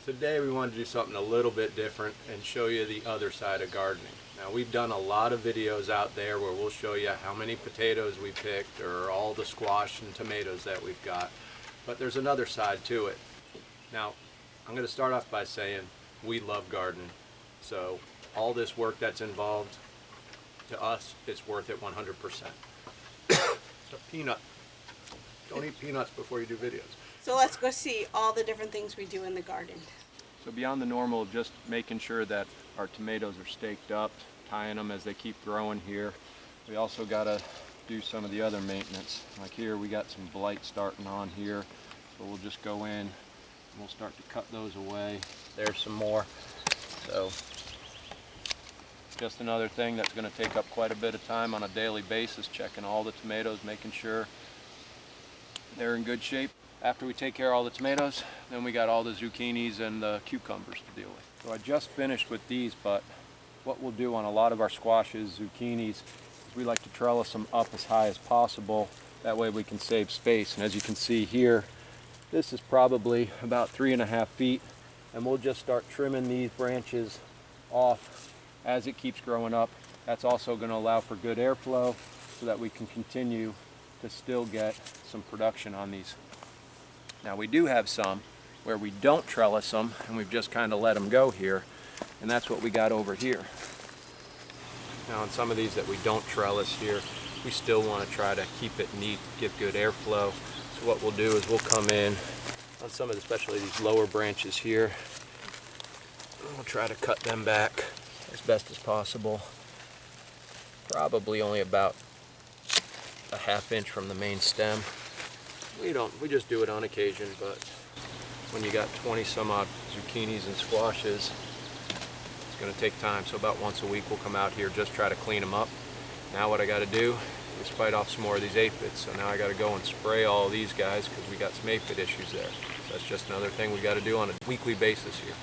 Today we wanted to do something a little bit different and show you the other side of gardening. Now we've done a lot of videos out there where we'll show you how many potatoes we picked or all the squash and tomatoes that we've got, but there's another side to it. Now I'm going to start off by saying we love gardening, so all this work that's involved, to us it's worth it 100%. It's a peanut. Don't eat peanuts before you do videos. So let's go see all the different things we do in the garden. So beyond the normal of just making sure that our tomatoes are staked up, tying them as they keep growing here, we also got to do some of the other maintenance. Like here we got some blight starting on here, so we'll just go in and we'll start to cut those away. There's some more. So just another thing that's going to take up quite a bit of time on a daily basis, checking all the tomatoes, making sure they're in good shape. After we take care of all the tomatoes, then we got all the zucchinis and the cucumbers to deal with. So I just finished with these, but what we'll do on a lot of our squashes, zucchinis, is we like to trellis them up as high as possible. That way we can save space. And as you can see here, this is probably about 3.5 feet. And we'll just start trimming these branches off as it keeps growing up. That's also going to allow for good airflow so that we can continue to still get some production on these. Now we do have some where we don't trellis them and we've just kind of let them go here, and that's what we got over here. Now on some of these that we don't trellis here, we still want to try to keep it neat, give good airflow. So what we'll do is we'll come in on some of the, especially these lower branches here, we'll try to cut them back as best as possible. Probably only about a 1/2 inch from the main stem. We just do it on occasion, but when you got 20 some odd zucchinis and squashes, it's going to take time. So about once a week we'll come out here, just try to clean them up. Now what I got to do is fight off some more of these aphids. So now I got to go and spray all of these guys because we got some aphid issues there. So that's just another thing we got to do on a weekly basis here.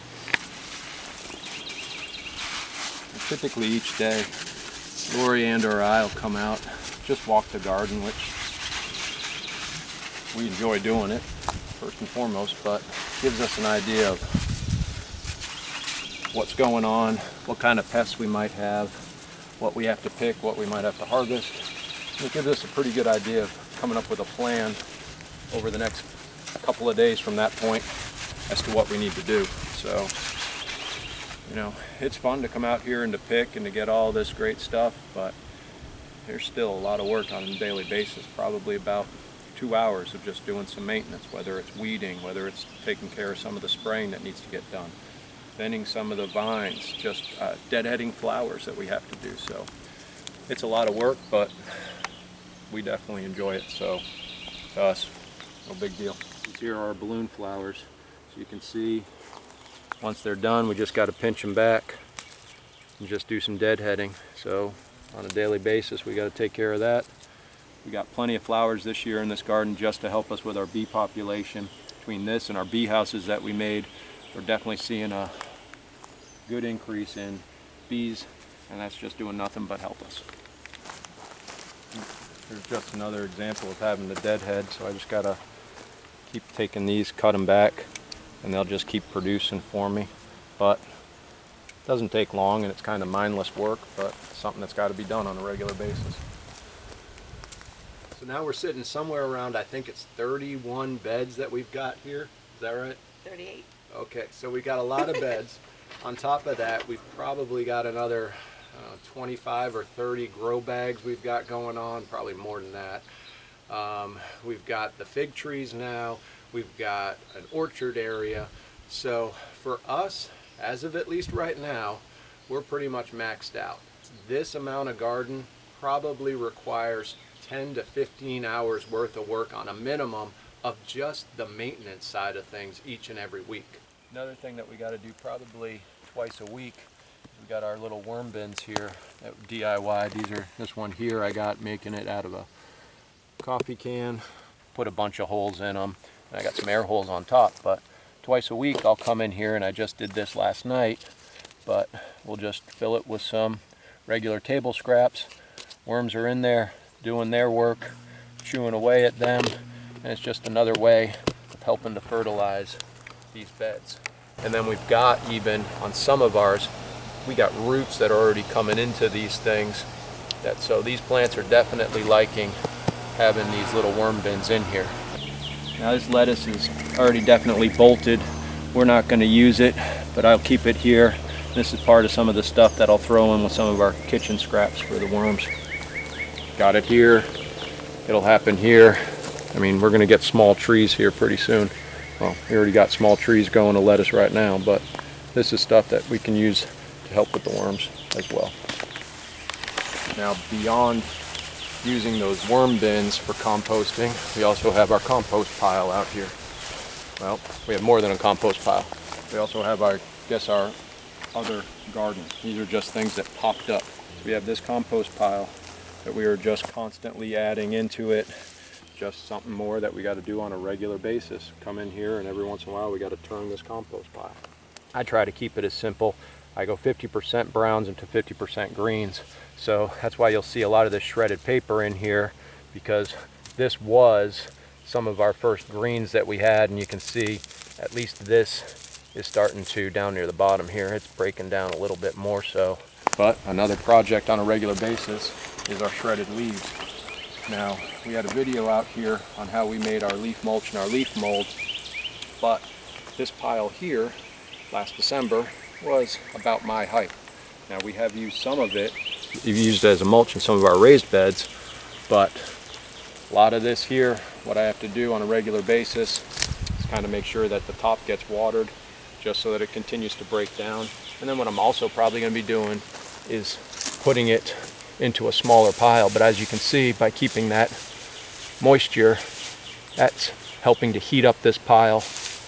Typically each day, Lori and or I will come out, just walk the garden, which we enjoy doing it first and foremost, but gives us an idea of what's going on, what kind of pests we might have, what we have to pick, what we might have to harvest. And it gives us a pretty good idea of coming up with a plan over the next couple of days from that point as to what we need to do. So, you know, it's fun to come out here and to pick and to get all this great stuff, but there's still a lot of work on a daily basis, probably about 2 hours of just doing some maintenance, whether it's weeding, whether it's taking care of some of the spraying that needs to get done, thinning some of the vines, just deadheading flowers that we have to do. So it's a lot of work, but we definitely enjoy it. So to us, no big deal. Here are our balloon flowers. So you can see once they're done, we just got to pinch them back and just do some deadheading. So on a daily basis, we got to take care of that. We got plenty of flowers this year in this garden just to help us with our bee population. Between this and our bee houses that we made, we're definitely seeing a good increase in bees, and that's just doing nothing but help us. Here's just another example of having the deadhead, so I just gotta keep taking these, cut them back, and they'll just keep producing for me. But it doesn't take long, and it's kind of mindless work, but something that's got to be done on a regular basis. So now we're sitting somewhere around, I think it's 31 beds that we've got here. Is that right? 38. Okay, so we got a lot of beds. On top of that, we've probably got another 25 or 30 grow bags we've got going on, probably more than that. We've got the fig trees now. We've got an orchard area. So for us, as of at least right now, we're pretty much maxed out. This amount of garden probably requires 10 to 15 hours worth of work on a minimum of just the maintenance side of things each and every week. Another thing that we got to do probably twice a week, we got our little worm bins here that DIY. This one here I got making it out of a coffee can, put a bunch of holes in them, and I got some air holes on top. But twice a week I'll come in here, and I just did this last night, but we'll just fill it with some regular table scraps. Worms are in there doing their work, chewing away at them, and it's just another way of helping to fertilize these beds. And then we've got, even on some of ours, we got roots that are already coming into these things. So these plants are definitely liking having these little worm bins in here. Now this lettuce is already definitely bolted. We're not going to use it, but I'll keep it here. This is part of some of the stuff that I'll throw in with some of our kitchen scraps for the worms. Got it here. It'll happen here. I mean, we're going to get small trees here pretty soon. Well, we already got small trees going to lettuce right now, but this is stuff that we can use to help with the worms as well. Now, beyond using those worm bins for composting, we also have our compost pile out here. Well, we have more than a compost pile. We also have our other garden. These are just things that popped up. So we have this compost pile that we are just constantly adding into it. Just something more that we got to do on a regular basis. Come in here and every once in a while we got to turn this compost pile. I try to keep it as simple. I go 50% browns into 50% greens. So that's why you'll see a lot of this shredded paper in here, because this was some of our first greens that we had, and you can see at least this is starting to, down near the bottom here, it's breaking down a little bit more so. But another project on a regular basis is our shredded leaves. Now, we had a video out here on how we made our leaf mulch and our leaf molds, but this pile here last December was about my height. Now, we have used some of it, we've used it as a mulch in some of our raised beds, but a lot of this here, what I have to do on a regular basis is kind of make sure that the top gets watered just so that it continues to break down. And then what I'm also probably going to be doing is putting it into a smaller pile. But as you can see, by keeping that moisture, that's helping to heat up this pile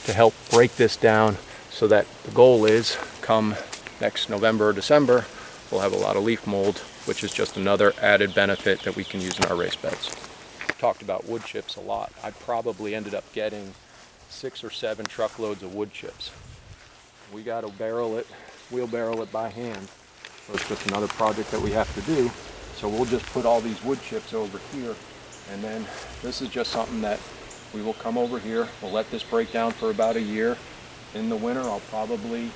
to help break this down, so that the goal is come next November or December, we'll have a lot of leaf mold, which is just another added benefit that we can use in our raised beds. Talked about wood chips a lot. I probably ended up getting 6 or 7 truckloads of wood chips. We got to wheelbarrow it by hand. So it's just another project that we have to do. So we'll just put all these wood chips over here, and then this is just something that we will come over here. We'll let this break down for about a year. In the winter, I'll probably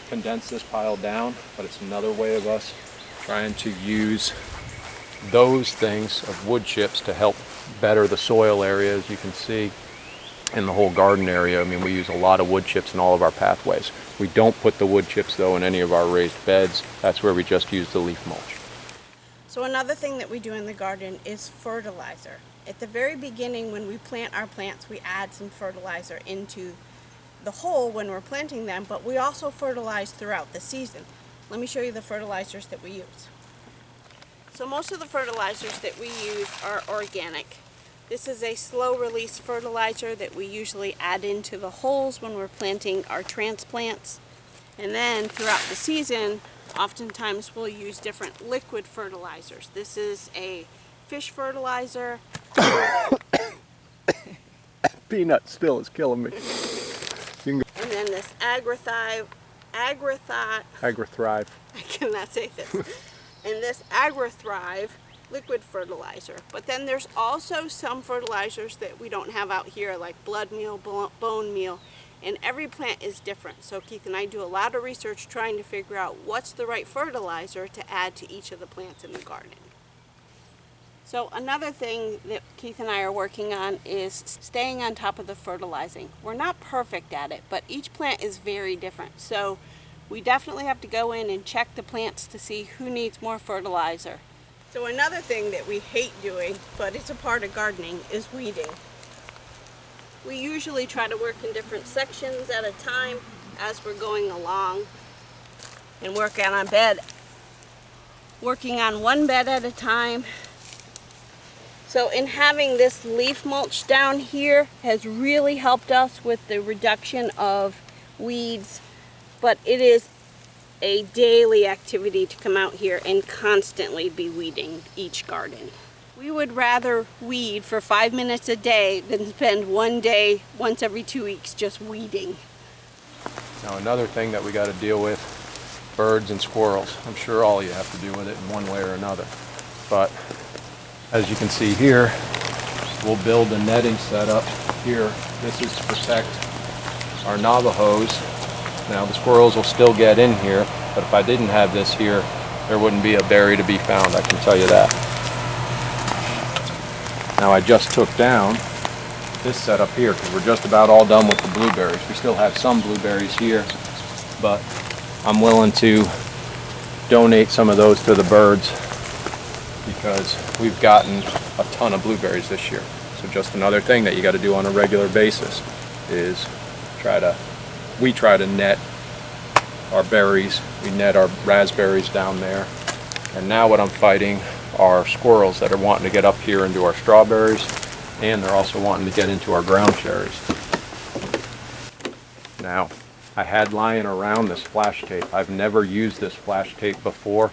condense this pile down, but it's another way of us trying to use those things of wood chips to help better the soil area. As you can see in the whole garden area, I mean, we use a lot of wood chips in all of our pathways. We don't put the wood chips though in any of our raised beds. That's where we just use the leaf mulch. So another thing that we do in the garden is fertilizer. At the very beginning, when we plant our plants, we add some fertilizer into the hole when we're planting them, but we also fertilize throughout the season. Let me show you the fertilizers that we use. So most of the fertilizers that we use are organic. This is a slow release fertilizer that we usually add into the holes when we're planting our transplants. And then throughout the season, oftentimes we'll use different liquid fertilizers. This is a fish fertilizer. Peanut still is killing me. And then this Agri-Thrive. Agri-Thrive. I cannot say this. And this Agri-Thrive liquid fertilizer. But then there's also some fertilizers that we don't have out here, like blood meal, bone meal, and every plant is different. So Keith and I do a lot of research trying to figure out what's the right fertilizer to add to each of the plants in the garden. So another thing that Keith and I are working on is staying on top of the fertilizing. We're not perfect at it, but each plant is very different. So we definitely have to go in and check the plants to see who needs more fertilizer. So another thing that we hate doing, but it's a part of gardening, is weeding. We usually try to work in different sections at a time as we're going along and working on one bed at a time. So in having this leaf mulch down here has really helped us with the reduction of weeds, but it is a daily activity to come out here and constantly be weeding each garden. We would rather weed for 5 minutes a day than spend one day once every 2 weeks just weeding. Now another thing that we got to deal with, birds and squirrels. I'm sure all you have to do with it in one way or another. But as you can see here, we'll build a netting setup here. This is to protect our Navajos. Now the squirrels will still get in here, but if I didn't have this here, there wouldn't be a berry to be found, I can tell you that. Now I just took down this setup here because we're just about all done with the blueberries. We still have some blueberries here, but I'm willing to donate some of those to the birds because we've gotten a ton of blueberries this year. So just another thing that you got to do on a regular basis is we try to net our berries. We net our raspberries down there. And now what I'm fighting are squirrels that are wanting to get up here into our strawberries, and they're also wanting to get into our ground cherries. Now, I had lying around this flash tape. I've never used this flash tape before,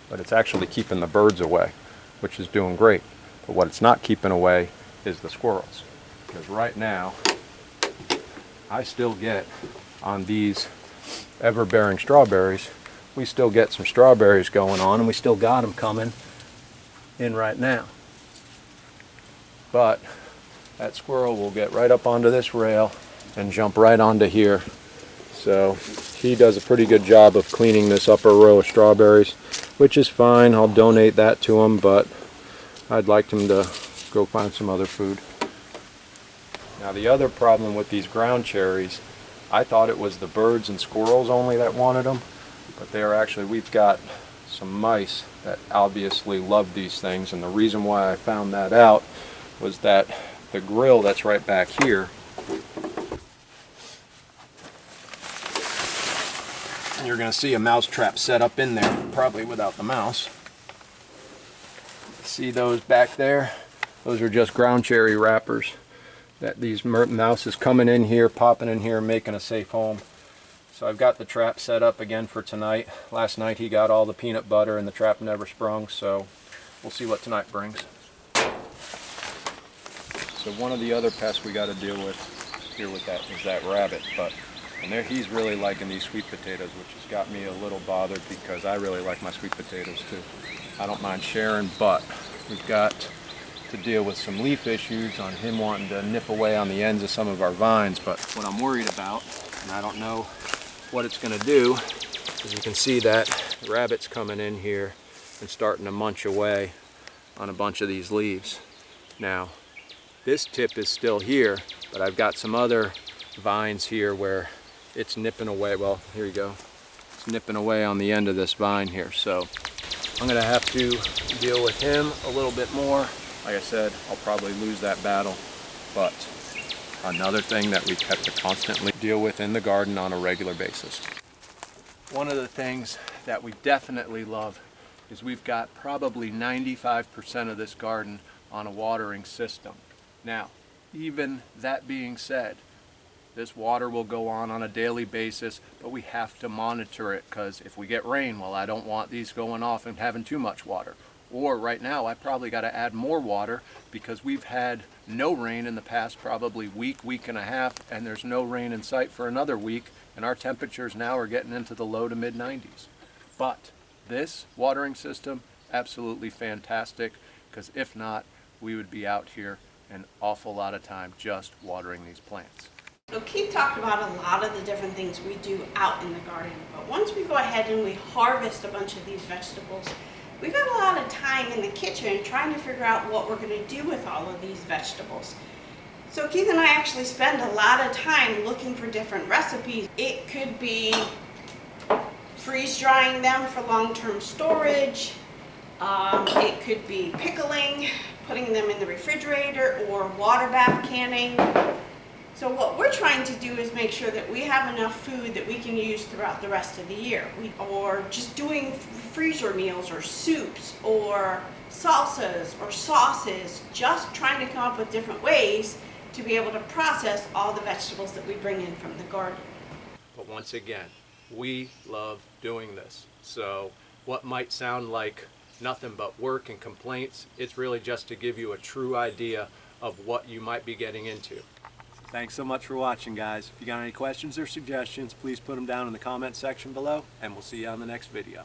but it's actually keeping the birds away, which is doing great. But what it's not keeping away is the squirrels. Because right now, I still get on these ever-bearing strawberries, we still get some strawberries going on, and we still got them coming in right now. But that squirrel will get right up onto this rail and jump right onto here. So he does a pretty good job of cleaning this upper row of strawberries, which is fine. I'll donate that to him, but I'd like him to go find some other food. Now the other problem with these ground cherries, I thought it was the birds and squirrels only that wanted them, but they are actually, we've got some mice that obviously love these things, and the reason why I found that out was that the grill that's right back here, and you're going to see a mouse trap set up in there, probably without the mouse. See those back there? Those are just ground cherry wrappers that these mouse is coming in here, popping in here, making a safe home. So I've got the trap set up again for tonight. Last night he got all the peanut butter and the trap never sprung, so we'll see what tonight brings. So one of the other pests we got to deal with here with that is that rabbit, and there he's really liking these sweet potatoes, which has got me a little bothered because I really like my sweet potatoes too. I don't mind sharing, but we've got to deal with some leaf issues on him wanting to nip away on the ends of some of our vines. But what I'm worried about, and I don't know what it's going to do, is you can see that the rabbit's coming in here and starting to munch away on a bunch of these leaves. Now, this tip is still here, but I've got some other vines here where it's nipping away. Well, here you go. It's nipping away on the end of this vine here. So I'm going to have to deal with him a little bit more. Like I said, I'll probably lose that battle, but another thing that we have to constantly deal with in the garden on a regular basis. One of the things that we definitely love is we've got probably 95% of this garden on a watering system. Now, even that being said, this water will go on a daily basis, but we have to monitor it because if we get rain, well, I don't want these going off and having too much water. Or right now, I probably got to add more water because we've had no rain in the past probably week and a half, and there's no rain in sight for another week, and our temperatures now are getting into the low to mid 90s. But this watering system, absolutely fantastic, because if not, we would be out here an awful lot of time just watering these plants. So Keith talked about a lot of the different things we do out in the garden, but once we go ahead and we harvest a bunch of these vegetables, we've got a lot of time in the kitchen trying to figure out what we're going to do with all of these vegetables. So Keith and I actually spend a lot of time looking for different recipes. It could be freeze drying them for long-term storage. It could be pickling, putting them in the refrigerator, or water bath canning. So what we're trying to do is make sure that we have enough food that we can use throughout the rest of the year. Or just doing freezer meals or soups or salsas or sauces, just trying to come up with different ways to be able to process all the vegetables that we bring in from the garden. But once again, we love doing this. So what might sound like nothing but work and complaints, it's really just to give you a true idea of what you might be getting into. Thanks so much for watching, guys. If you got any questions or suggestions, please put them down in the comment section below, and we'll see you on the next video.